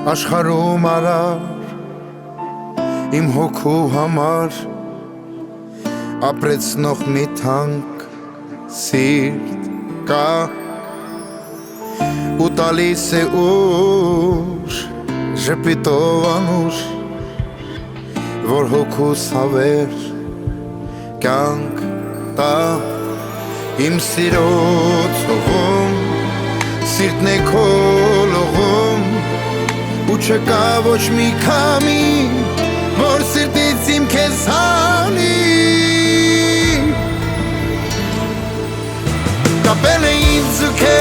Աշխարհում արար իմ հոգու համար ապրեցնող մի թանկ սիրտ կա ու տալիս է ուժ ժպիտով անուշ որ հոգուս հավեր կյանք տա իմ սիրո ցողում սիրտն է քո լողում ու չկա ոչ մի քամի որ սիրտից իմ քեզ հանի կապել է ինձ ու քեզ